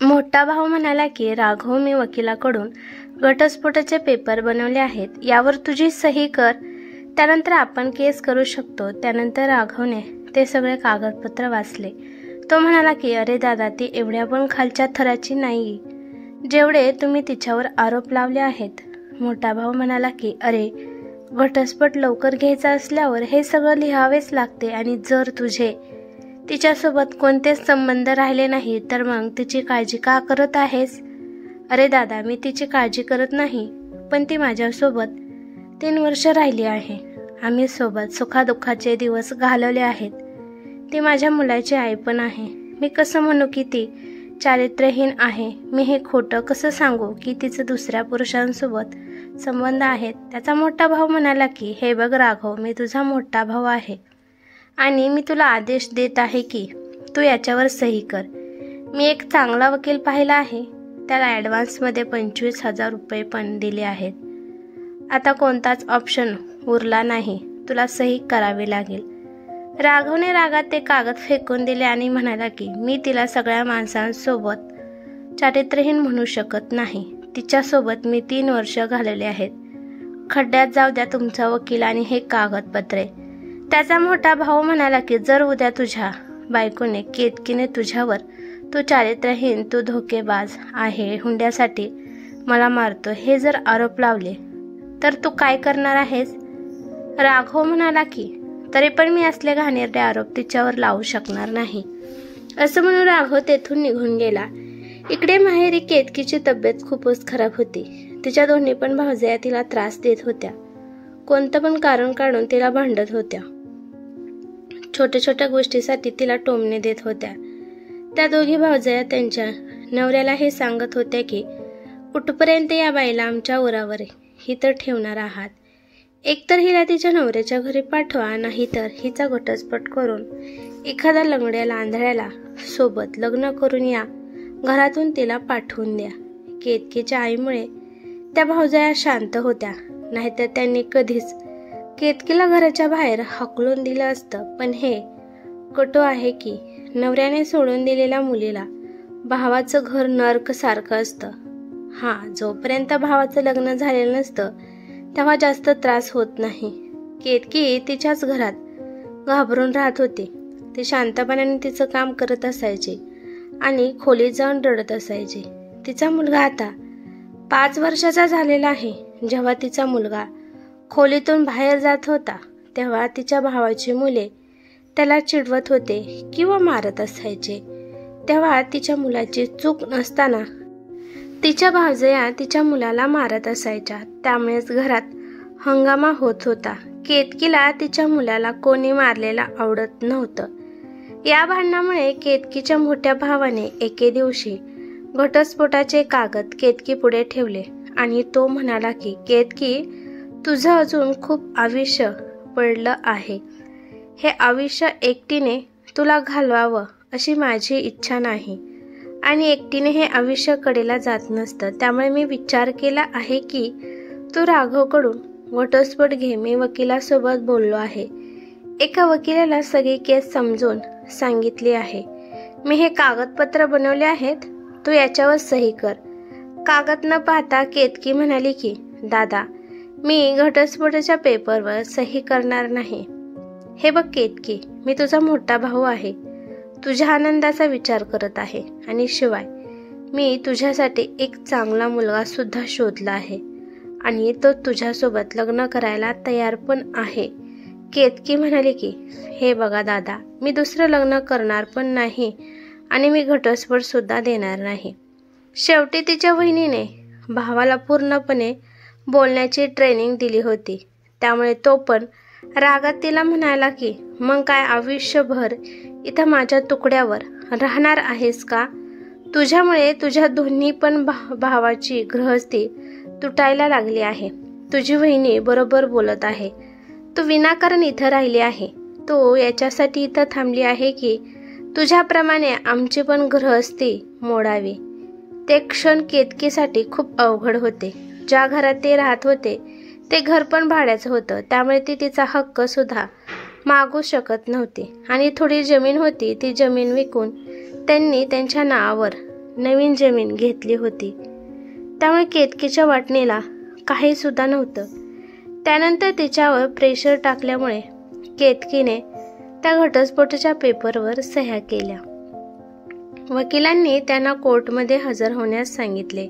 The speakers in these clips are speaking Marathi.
मोठा भाऊ म्हणाला की राघव, मी वकिलाकडून घटस्फोटाचे पेपर बनवले आहेत, यावर तुझी सही कर, त्यानंतर आपण केस करू शकतो. त्यानंतर राघवने ते सगळे कागदपत्र वाचले. तो म्हणाला की अरे दादा, ती एवढ्या पण खालच्या थराची नाही जेवढे तुम्ही तिच्यावर आरोप लावले आहेत. मोठा भाऊ म्हणाला की अरे, घटस्फोट लवकर घ्यायचा असल्यावर हे सगळं लिहावेच लागते, आणि जर तुझे तिच्यासोबत कोणतेच संबंध राहिले नाही तर मग तिची काळजी का करत आहेस? अरे दादा, मी तिची काळजी करत नाही, पण ती माझ्यासोबत 3 वर्ष राहिली आहे. आम्ही सोबत सुखादुःखाचे दिवस घालवले आहेत. ती माझ्या मुलाची आई पण आहे. मी कसं म्हणू की ती चारित्र्यहीन आहे? मी हे खोटं कसं सांगू की तिचं दुसऱ्या पुरुषांसोबत संबंध आहेत? त्याचा मोठा भाऊ म्हणाला की हे बघ राघव, मी तुझा मोठा भाऊ आहे आणि मी तुला आदेश देत आहे की तू याच्यावर सही कर. मी एक चांगला वकील पाहिला आहे, त्याला ॲडव्हान्समध्ये 25,000 रुपये पण दिले आहेत. आता कोणताच ऑप्शन उरला नाही, तुला सही करावी लागेल. राघवने रागात ते कागद फेकून दिले आणि म्हणाला की मी तिला सगळ्या माणसांसोबत चारित्र्यहीन म्हणू शकत नाही. तिच्यासोबत मी 3 वर्ष घालवले आहेत. खड्ड्यात जाऊ द्या तुमचा वकील आणि हे कागदपत्रे. त्याचा मोठा भाऊ म्हणाला की जर उद्या तुझ्या बायकोने केतकीने तुझ्यावर तू चारित्र्यहीन, तू धोकेबाज आहे, हुंड्यासाठी मला मारतो, हे जर आरोप लावले तर तू काय करणार आहेस? राघव म्हणाला की तरी पण मी असले घाणेरडे आरोप तिच्यावर लावू शकणार नाही. असं म्हणून राघव तेथून निघून गेला. इकडे माहेरी केतकीची तब्येत खूपच खराब होती. तिच्या दोन्ही पण भावजया तिला त्रास देत होत्या. कोणतं पण कारण काढून तिला भांडत होत्या. छोट्या छोट्या गोष्टीसाठी तिला टोमणे देत होत्या. त्या दोघी भावजया त्यांच्या नवऱ्याला हे सांगत होत्या की कुठपर्यंत या बाईला आमच्या उरावर ही तर ठेवणार आहात. एकतर हिला तिच्या नवऱ्याच्या घरी पाठवा, नाहीतर हिचा घटस्फोट करून एखाद्या लंगड्याला आंधळ्याला सोबत लग्न करून या घरातून तिला पाठवून द्या. केतकीच्या आईमुळे त्या भावजया शांत होत्या, नाहीतर त्यांनी कधीच केतकीला घराच्या बाहेर हाकलून दिलं असतं. पण हे कटू आहे की नवऱ्याने सोडून दिलेल्या मुलीला भावाचं घर नरक सारखं असतं. जोपर्यंत भावाचं लग्न झालेलं नसतं तेव्हा जास्त त्रास होत नाही. केतकी तिच्याच घरात घाबरून राहत होती. ती शांतपणाने तिचं काम करत असायची आणि खोलीत जाऊन रडत असायची. तिचा मुलगा आता 5 वर्षाचा झालेला आहे. जेव्हा तिचा मुलगा खोलीतून बाहेर जात होता तेव्हा तिच्या भावाची मुले त्याला चिडवत होते किंवा मारत असायचे. तेव्हा तिच्या मुलाची चूक नसताना तिच्या भावजया तिच्या मुलाला मारत असायच्या. त्यामुळेच घरात हंगामा होत होता. केतकीला तिच्या मुलाला कोणी मारलेला आवडत नव्हतं. या भांडणामुळे केतकीच्या मोठ्या भावाने एके दिवशी घटस्फोटाचे कागद केतकी पुढे ठेवले आणि तो म्हणाला की केतकी, तुझं अजून खूप आयुष्य पडलं आहे. हे आयुष्य एकटीने तुला घालवावं अशी माझी इच्छा नाही आणि एकटीने हे आयुष्य कडेला जात नसतं. त्यामुळे मी विचार केला आहे की तू राघवकडून घटस्फोट घे. मी वकिलासोबत बोललो आहे. एका वकिलाला सगळी केस समजून सांगितली आहे. मी हे कागदपत्र बनवले आहेत, तू याच्यावर सही कर. कागद न पाहता केतकी म्हणाली की दादा, मी घटस्फोटाच्या पेपरवर सही करणार नाही. हे बघ केतकी, मी तुझा मोठा भाऊ आहे. तुझ्या आनंदाचा विचार करत आहे आणि शिवाय मी तुझ्यासाठी एक चांगला मुलगा सुद्धा शोधला आहे आणि तो तुझ्यासोबत लग्न करायला तयार पण आहे. केतकी म्हणाली की हे बघा दादा, मी दुसरं लग्न करणार पण नाही आणि मी घटस्फोट सुद्धा देणार नाही. शेवटी तिच्या वहिनीने भावाला पूर्णपणे बोलण्याची ट्रेनिंग दिली होती. त्यामुळे तो पण रागात तिला म्हणाला की मग काय आयुष्यभर इथं माझ्या तुकड्यावर राहणार आहेस का? तुझ्यामुळे तुझ्या दोन्ही पण भावाची गृहस्थी तुटायला लागली आहे. तुझी वहिनी बरोबर बोलत आहे. तू विनाकारण इथं राहिली आहे. तू याच्यासाठी इथं थांबली आहे की तुझ्याप्रमाणे आमची पण गृहस्थी मोडावी. ते क्षण केतकीसाठी खूप अवघड होते. ज्या घरात ते राहत होते ते घर पण भाड्याचं होतं. त्यामुळे ती तिचा हक्क सुद्धा मागू शकत नव्हती आणि थोडी जमीन होती, ती जमीन विकून त्यांनी त्यांच्या नावावर नवीन जमीन घेतली होती, त्यामुळे केतकीच्या वाटणीला काही सुद्धा नव्हतं. त्यानंतर तिच्यावर प्रेशर टाकल्यामुळे केतकीने त्या घटस्फोटाच्या पेपरवर सह्या केल्या. वकिलांनी त्यांना कोर्टमध्ये हजर होण्यास सांगितले.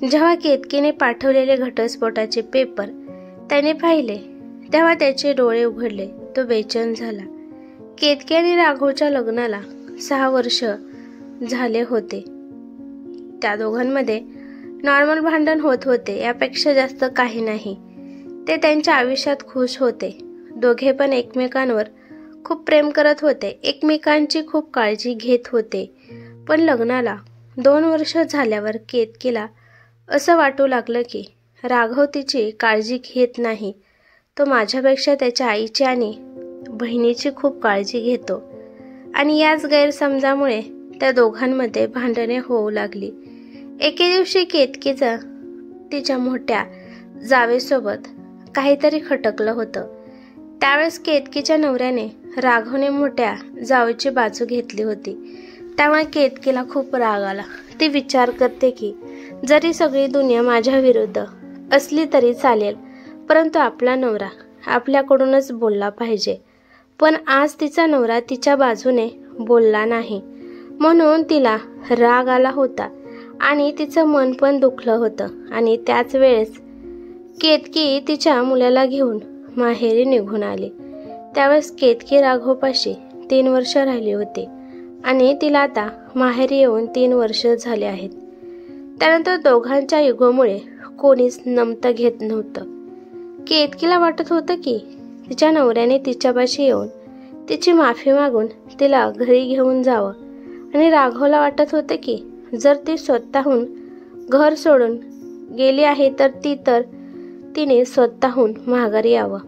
जेव्हा केतकीने पाठवलेले घटस्फोटाचे पेपर त्याने पाहिले तेव्हा त्याचे डोळे उघडले. तो बेचैन झाला. केतकी आणि राघवच्या लग्नाला 6 वर्ष झाले होते. त्या दोघांमध्ये नॉर्मल भांडण होत होते, यापेक्षा जास्त काही नाही. ते त्यांच्या आयुष्यात खुश होते. दोघे पण एकमेकांवर खूप प्रेम करत होते, एकमेकांची खूप काळजी घेत होते. पण लग्नाला 2 वर्ष झाल्यावर केतकीला असं वाटू लागलं की राघव तिची काळजी घेत नाही. तो माझ्यापेक्षा त्याच्या आईची आणि बहिणीची खूप काळजी घेतो. आणि याच गैरसमजामुळे त्या दोघांमध्ये भांडणे होऊ लागली. एके दिवशी केतकीचा तिच्या मोठ्या जावेसोबत काहीतरी खटकलं होतं. त्यावेळेस केतकीच्या नवऱ्याने राघवने मोठ्या जावेची बाजू घेतली होती. त्यामुळे केतकीला खूप राग आला. ती विचार करते की जरी सगळी दुनिया माझ्या विरुद्ध असली तरी चालेल, परंतु आपला नवरा आपल्याकडूनच बोलला पाहिजे. पण आज तिचा नवरा तिच्या बाजूने बोलला नाही, म्हणून तिला राग आला होता आणि तिचं मन पण दुखलं होतं. आणि त्याच वेळेस केतकी तिच्या मुलाला घेऊन माहेरी निघून आली. त्यावेळेस केतकी राघवपाशी 3 वर्ष राहिली होती आणि तिला आता माहेरी येऊन 3 वर्ष झाले आहेत. त्यानंतर दोघांच्या युगोमुळे कोणीच नमतं घेत नव्हतं. केतकीला वाटत होतं की तिच्या नवऱ्याने तिच्यापाशी येऊन तिची माफी मागून तिला घरी घेऊन जावं. आणि राघवला वाटत होतं की जर ती स्वतःहून घर सोडून गेली आहे तर तिने स्वतःहून माघारी यावं.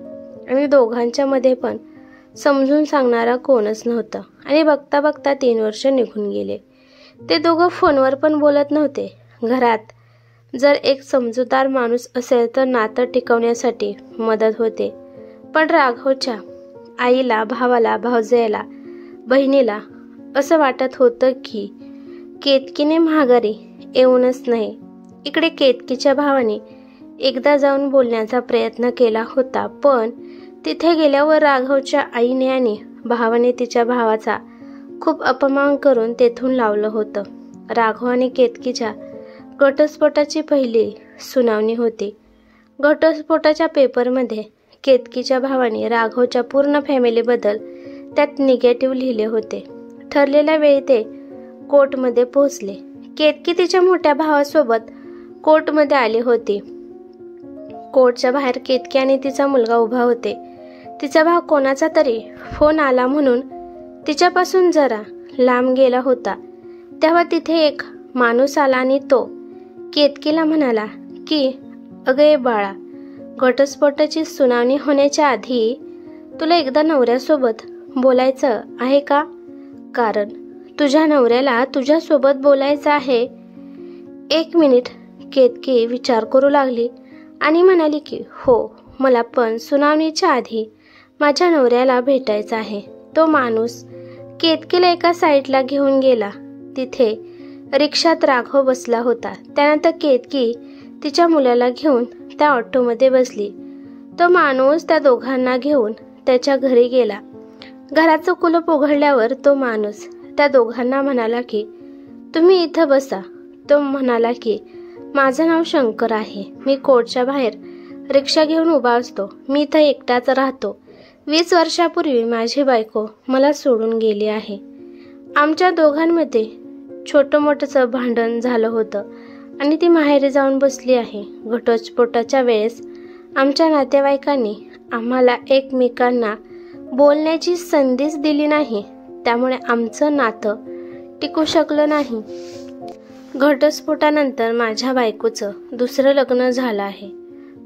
आणि दोघांच्या मध्ये पण समजून सांगणारा कोणच नव्हता. आणि बघता बघता 3 वर्ष निघून गेले. ते दोघं फोनवर पण बोलत नव्हते. घरात जर एक समजूतदार माणूस असेल तर नातं टिकवण्यासाठी मदत होते. पण राघवच्या आईला, भावाला, भावजयाला, बहिणीला असं वाटत होतं की केतकीने माघारी येऊनच नाही. इकडे केतकीच्या भावाने एकदा जाऊन बोलण्याचा प्रयत्न केला होता, पण तिथे गेल्यावर राघवच्या आईने आणि भावाने तिच्या भावाचा खूप अपमान करून तेथून लावलं होतं. राघव आणि केतकीच्या घटस्फोटाची पहिली सुनावणी होती. घटस्फोटाच्या पेपरमध्ये केतकीच्या भावाने राघवच्या पूर्ण फॅमिलीबद्दल त्यात निगेटिव्ह लिहिले होते. ठरलेल्या वेळी ते कोर्टमध्ये पोहोचले. केतकी तिच्या मोठ्या भावासोबत कोर्टमध्ये आली होती. कोर्टच्या बाहेर केतकी आणि तिचा मुलगा उभा होते. तिचा भाव कोणाचा तरी फोन आला म्हणून तिच्यापासून जरा लांब गेला होता. तेव्हा तिथे एक माणूस आला आणि तो केतकीला म्हणाला की अगे बाळा, घटस्फोटाची सुनावणी होण्याच्या आधी तुला एकदा नवऱ्यासोबत बोलायचं आहे का? कारण तुझ्या नवऱ्याला तुझ्यासोबत बोलायचं आहे. 1 मिनिट केतकी विचार करू लागली आणि म्हणाली की हो, मला पण सुनावणीच्या आधी माझ्या नवऱ्याला भेटायचं आहे. तो माणूस केतकीला एका साईडला घेऊन गेला. तिथे रिक्षात राघव बसला होता. त्यानंतर केतकी तिच्या मुलाला घेऊन त्या ऑटोमध्ये बसली. तो माणूस त्या दोघांना घेऊन त्याच्या घरी गेला. घराचं कुलूप उघडल्यावर तो माणूस त्या दोघांना म्हणाला की तुम्ही इथं बसा. तो म्हणाला की माझं नाव शंकर आहे. मी कोर्टच्या बाहेर रिक्षा घेऊन उभा असतो. मी इथं एकटाच राहतो. 20 वर्षापूर्वी माझी बायको मला सोडून गेली आहे. आमच्या दोघांमध्ये छोटं मोठंसं भांडण झालं होतं आणि ती माहेरी जाऊन बसली आहे. घटस्फोटाच्या वेळेस आमच्या नातेवाईकांनी आम्हाला एकमेकांना बोलण्याची संधीच दिली नाही, त्यामुळे आमचं नातं टिकू शकलं नाही. घटस्फोटानंतर माझ्या बायकोचं दुसरं लग्न झालं आहे,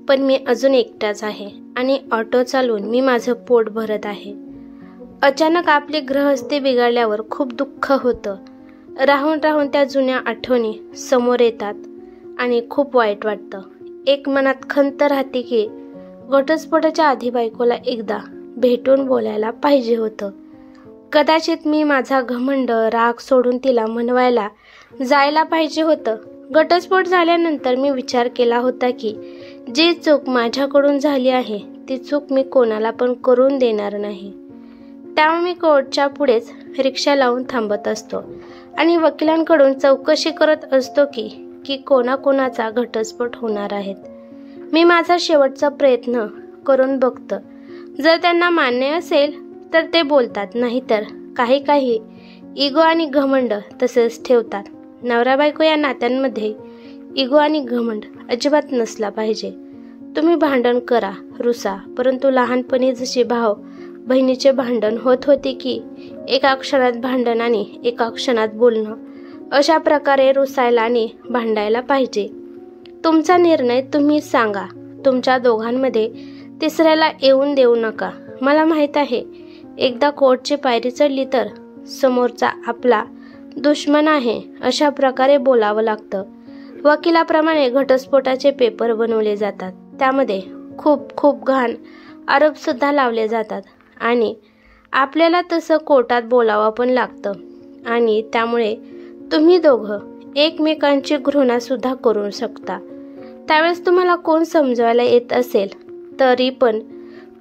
पण मी अजून एकटाच आहे आणि ऑटो चालवून मी माझं पोट भरत आहे. अचानक आपली गृहस्थी बिघडल्यावर खूप दुःख होतं. राहून राहून त्या जुन्या आठवणी समोर येतात आणि खूप वाईट वाटतं. एक मनात खंत राहते की घटस्फोटाच्या आधी बायकोला एकदा भेटून बोलायला पाहिजे होतं. कदाचित मी माझा घमंड राग सोडून तिला मनवायला जायला पाहिजे होतं. घटस्फोट झाल्यानंतर मी विचार केला होता की जी चूक माझ्याकडून झाली आहे ती चूक मी कोणाला पण करून देणार नाही. त्यामुळे मी कोर्टच्या पुढेच रिक्षा लावून थांबत असतो आणि वकिलांकडून चौकशी करत असतो की कोणाकोणाचा घटस्फोट होणार आहेत. मी माझा शेवटचा प्रयत्न करून बघतो. जर त्यांना मान्य असेल तर ते बोलतात, नाहीतर काही इगो आणि घमंड तसेच ठेवतात. नवरा बायको या नात्यांमध्ये इगो आणि घमंड अजिबात नसला पाहिजे. तुम्ही भांडण करा, रुसा, परंतु लहानपणी जशी भाऊ बहिणीचे भांडण होत होते की एका क्षणात भांडण आणि एका क्षणात बोलणं, अशा प्रकारे रुसायला आणि भांडायला पाहिजे. तुमचा निर्णय तुम्ही सांगा. तुमच्या दोघांमध्ये तिसऱ्याला येऊन देऊ नका. मला माहीत आहे, एकदा कोर्टची पायरी चढली तर समोरचा आपला दुश्मन आहे अशा प्रकारे बोलावं लागतं. वकिलाप्रमाणे घटस्फोटाचे पेपर बनवले जातात. त्यामध्ये खूप घाण आरोपसुद्धा लावले जातात आणि आपल्याला तसं कोर्टात बोलावं पण लागतं. आणि त्यामुळे तुम्ही दोघं एकमेकांची घृणासुद्धा करू शकता. त्यावेळेस तुम्हाला कोण समजवायला येत असेल तरी पण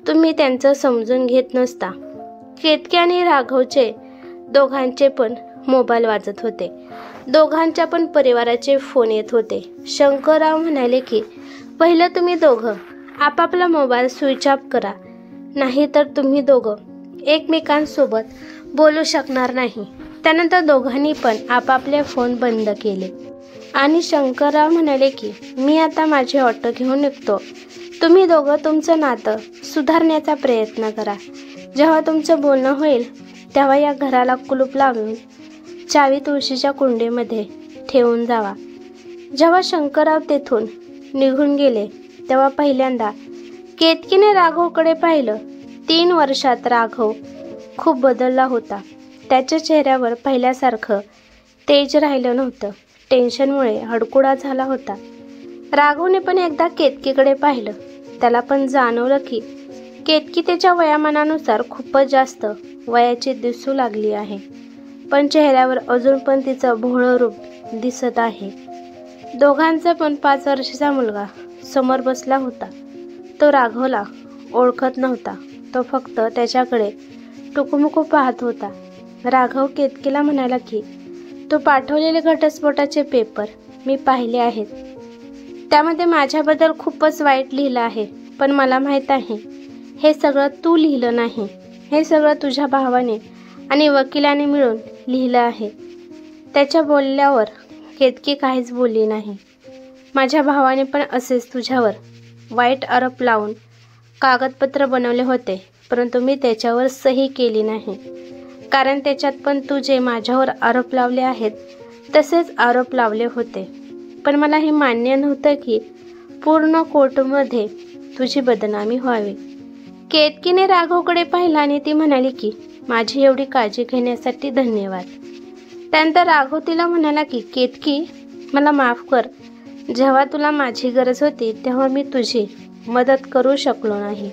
तुम्ही त्यांचं समजून घेत नसता. केतकी आणि राघवचे दोघांचे पण मोबाईल वाजत होते. दोघांच्या पण परिवाराचे फोन येत होते. शंकरराव म्हणाले की पहिलं तुम्ही दोघं आपापला मोबाईल स्विच ऑफ करा, नाही तर तुम्ही दोघं एकमेकांसोबत बोलू शकणार नाही. त्यानंतर दोघांनी पण आपापले फोन बंद केले आणि शंकरराव म्हणाले की मी आता माझी ऑटो घेऊन निघतो. तुम्ही दोघं तुमचं नातं सुधारण्याचा प्रयत्न करा. जेव्हा तुमचं बोलणं होईल तेव्हा या घराला कुलूप लावून चावी तुळशीच्या कुंडीमध्ये ठेवून जावा. जेव्हा शंकरराव तेथून निघून गेले तेव्हा पहिल्यांदा केतकीने राघवकडे पाहिलं. 3 वर्षात राघव खूप बदलला होता. त्याच्या चेहऱ्यावर पहिल्यासारखं तेज राहिलं नव्हतं. टेन्शनमुळे हडकुडा झाला होता. राघवने पण एकदा केतकीकडे पाहिलं. त्याला पण जाणवलं की केतकी त्याच्या वयामानानुसार खूपच जास्त वयाची दिसू लागली आहे. पण चेहऱ्यावर अजून पण तिचं भोळं रूप दिसत आहे. दोघांचा पण 5 वर्षाचा मुलगा समोर बसला होता. तो राघवला ओळखत नव्हता. तो फक्त त्याच्याकडे टुकूमुकू पाहत होता. राघव केतकीला म्हणाला की तू पाठवलेले घटस्फोटाचे पेपर मी पाहिले आहेत. त्यामध्ये माझ्याबद्दल खूपच वाईट लिहिलं आहे. पण मला माहीत आहे हे सगळं तू लिहिलं नाही. हे सगळं तुझ्या भावाने आणि वकिलाने मिळून लिहिलं आहे. त्याच्या बोलल्यावर केतकी काहीच बोलली नाही. माझ्या भावाने पण असेच तुझ्यावर वाईट आरोप लावून कागदपत्र बनवले होते, परंतु मी त्याच्यावर सही केली नाही. कारण त्याच्यात पण तू जे माझ्यावर आरोप लावले आहेत तसेच आरोप लावले होते. पण मला हे मान्य नव्हतं की पूर्ण कोर्टमध्ये तुझी बदनामी व्हावी. केतकीने राघवकडे पाहिलं आणि ती म्हणाली की माझी एवढी काळजी घेण्यासाठी धन्यवाद. त्यानंतर राघव तिला म्हणाला की केतकी, मला माफ कर. जेव्हा तुला माझी गरज होती तेव्हा मी तुझी मदत करू शकलो नाही.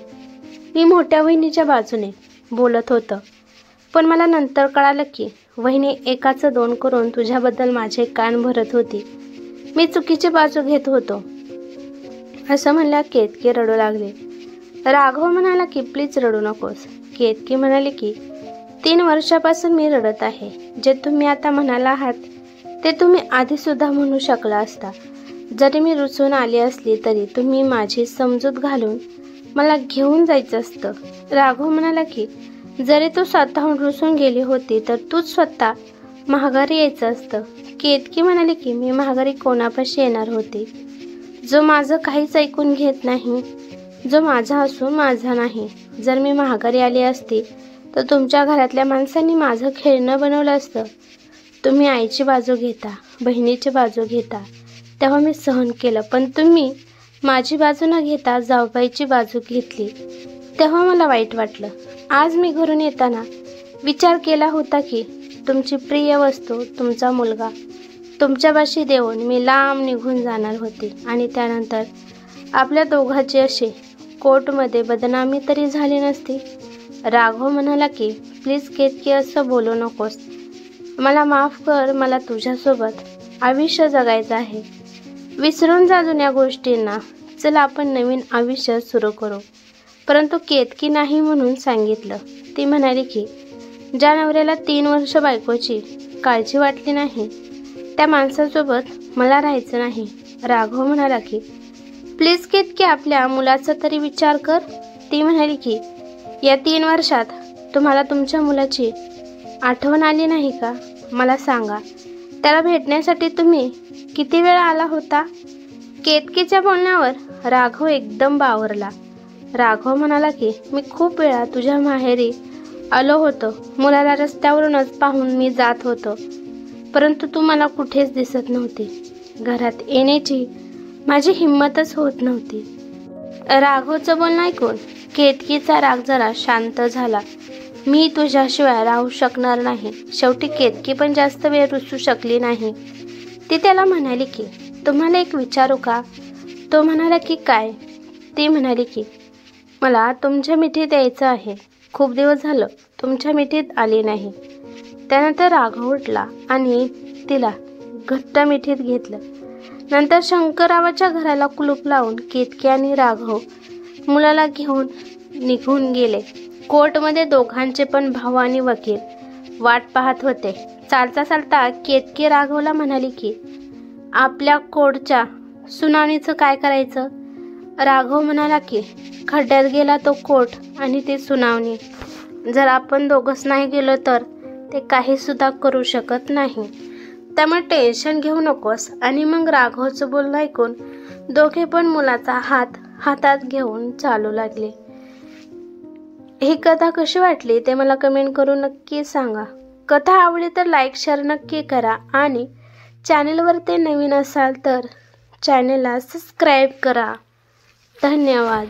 मी मोठ्या वहिनीच्या बाजूने बोलत होतं. पण मला नंतर कळालं की वहिनी एकाचं 2 करून तुझ्याबद्दल माझे कान भरत होती. मी चुकीची बाजू घेत होतो. असं म्हणल्या केतकी रडू लागले. राघव म्हणाला की प्लीज रडू नकोस. केतकी म्हणाली की 3 वर्षापासून मी रडत आहे. जे तुम्ही आता म्हणाला आहात ते तुम्ही आधीसुद्धा म्हणू शकला असता. जरी मी रुसून आली असली तरी तुम्ही माझी समजूत घालून मला घेऊन जायचं असतं. राघव म्हणाला की जरी तू स्वतःहून रुसून गेली होती तर तूच स्वतः महागारी यायचं असतं. केतकी म्हणाली की मी महागारी कोणापाशी येणार होती, जो माझं काहीच ऐकून घेत नाही, जो माझा असून माझा नाही. जर मी महागारी आली असती तर तुमच्या घरातल्या माणसांनी माझं खेळणं बनवलं असतं. तुम्ही आईची बाजू घेता, बहिणीची बाजू घेता, तेव्हा मी सहन केलं. पण तुम्ही माझी बाजू न घेता जाऊबाईची बाजू घेतली, तेव्हा मला वाईट वाटलं. आज मी घरून येताना विचार केला होता की तुमची प्रिय वस्तू, तुमचा मुलगा तुमच्यापाशी देऊन मी लांब निघून जाणार होती आणि त्यानंतर आपल्या दोघांची अशी कोर्टमध्ये बदनामी तरी झाली नसती. राघव म्हणाला की प्लीज केतकी असं बोलू नकोस. मला माफ कर. मला तुझ्यासोबत आयुष्य जगायचं आहे. विसरून जा जुन्या गोष्टींना. चला आपण नवीन आयुष्य सुरू करू. परंतु केतकी नाही म्हणून सांगितलं. ती म्हणाली की ज्या नवऱ्याला 3 वर्ष बायकोची काळजी वाटली नाही त्या माणसासोबत मला राहायचं नाही. राघव म्हणाला की प्लीज केतकी आपल्या मुलाचा तरी विचार कर. ती म्हणाली की या 3 वर्षात तुम्हाला तुमच्या मुलाची आठवण आली नाही का? मला सांगा. त्याला भेटण्यासाठी तुम्ही किती वेळा आला होता? केतकीच्या बोलण्यावर राघव एकदम बावरला. राघव म्हणाला की मी खूप वेळा तुझ्या माहेरी आलो होतो. मुलाला रस्त्यावरूनच पाहून मी जात होतो, परंतु तू मला कुठेच दिसत नव्हती. घरात येण्याची माझी हिंमतच होत नव्हती. राघवचं बोलणं ऐकून केतकीचा राग जरा शांत झाला. मी तुझ्याशिवाय राहू शकणार नाही. शेवटी केतकी पण जास्त वेळ रुसू शकली नाही. ती त्याला म्हणाली की तुम्हाला एक विचारू का? तो म्हणाला की काय? ती म्हणाली की मला तुमच्या मिठीत यायचं आहे. खूप दिवस झालं तुमच्या मिठीत आली नाही. त्यानंतर राघव उठला आणि तिला घट्ट मिठीत घेतलं. नंतर शंकररावाच्या घराला कुलूप लावून केतकी आणि राघव मुलाला घेऊन निघून गेले. कोर्टमध्ये दोघांचे पण भाऊ आणि वकील वाट पाहत होते. चालता चालता केतकी राघवला म्हणाली की आपल्या कोर्टच्या सुनावणीचं काय करायचं? राघव म्हणाला की खड्ड्यात गेला तो कोर्ट आणि ती सुनावणी. जर आपण दोघंच नाही गेलो तर ते काही सुद्धा करू शकत नाही. त्यामुळे टेन्शन घेऊ नकोस. आणि मग राघवचं बोलणं ऐकून दोघे पण मुलाचा हात हातात घेऊन चालू लागले. ही कथा कशी वाटली ते मला कमेंट करून नक्की सांगा. कथा आवडली तर लाईक शेअर नक्की करा आणि चॅनलवर ते नवीन असाल तर चॅनलला सबस्क्राईब करा. धन्यवाद.